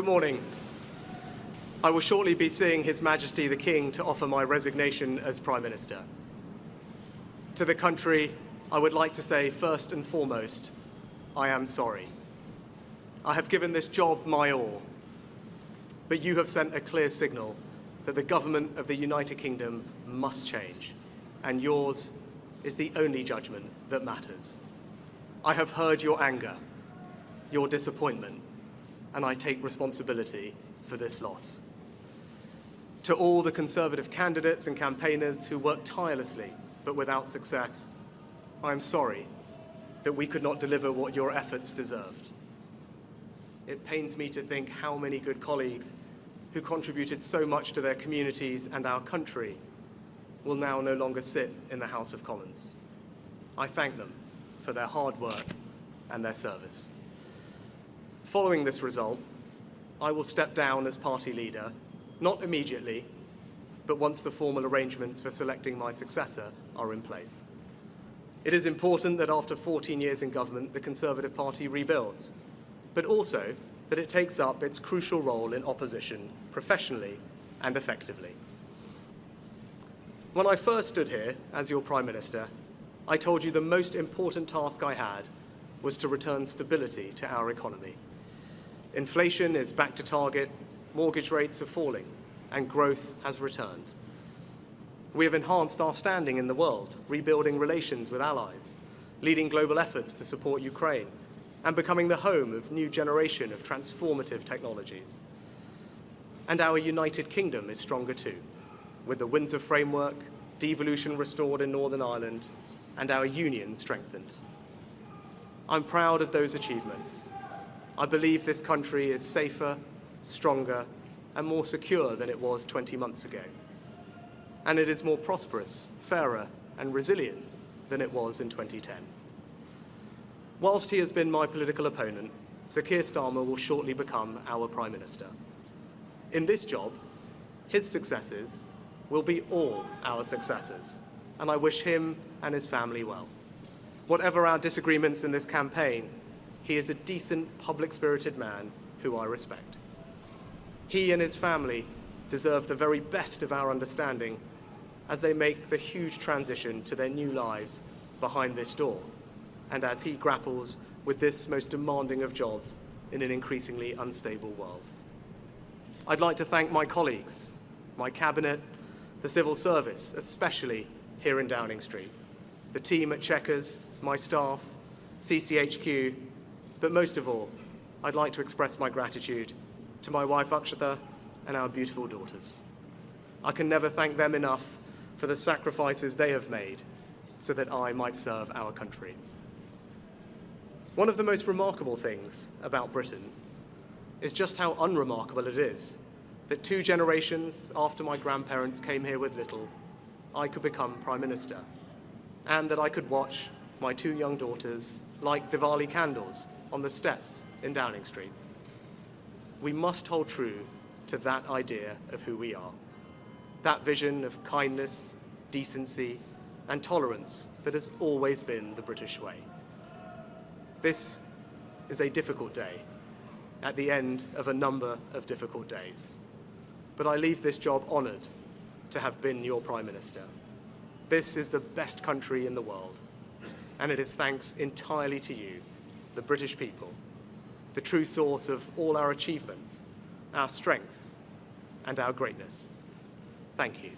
Good morning. I will shortly be seeing His Majesty the King to offer my resignation as Prime Minister. To the country, I would like to say first and foremost, I am sorry. I have given this job my all, but you have sent a clear signal that the government of the United Kingdom must change, and yours is the only judgment that matters. I have heard your anger, your disappointment, and I take responsibility for this loss. To all the Conservative candidates and campaigners who worked tirelessly but without success, I am sorry that we could not deliver what your efforts deserved. It pains me to think how many good colleagues who contributed so much to their communities and our country will now no longer sit in the House of Commons. I thank them for their hard work and their service. Following this result, I will step down as party leader, not immediately, but once the formal arrangements for selecting my successor are in place. It is important that after 14 years in government, the Conservative Party rebuilds, but also that it takes up its crucial role in opposition professionally and effectively. When I first stood here as your Prime Minister, I told you the most important task I had was to return stability to our economy. Inflation is back to target, mortgage rates are falling, and growth has returned. We have enhanced our standing in the world, rebuilding relations with allies, leading global efforts to support Ukraine, and becoming the home of a new generation of transformative technologies. And our United Kingdom is stronger too, with the Windsor Framework, devolution restored in Northern Ireland, and our union strengthened. I'm proud of those achievements. I believe this country is safer, stronger, and more secure than it was 20 months ago. And it is more prosperous, fairer, and resilient than it was in 2010. Whilst he has been my political opponent, Sir Keir Starmer will shortly become our Prime Minister. In this job, his successes will be all our successors, and I wish him and his family well. Whatever our disagreements in this campaign, he is a decent, public-spirited man who I respect. He and his family deserve the very best of our understanding as they make the huge transition to their new lives behind this door, and as he grapples with this most demanding of jobs in an increasingly unstable world. I'd like to thank my colleagues, my cabinet, the civil service, especially here in Downing Street, the team at Chequers, my staff, CCHQ, but most of all, I'd like to express my gratitude to my wife Akshata and our beautiful daughters. I can never thank them enough for the sacrifices they have made so that I might serve our country. One of the most remarkable things about Britain is just how unremarkable it is that 2 generations after my grandparents came here with little, I could become Prime Minister, and that I could watch my 2 young daughters light Diwali candles on the steps in Downing Street. We must hold true to that idea of who we are, that vision of kindness, decency, and tolerance that has always been the British way. This is a difficult day, at the end of a number of difficult days. But I leave this job honoured to have been your Prime Minister. This is the best country in the world, and it is thanks entirely to you, the British people, the true source of all our achievements, our strengths, and our greatness. Thank you.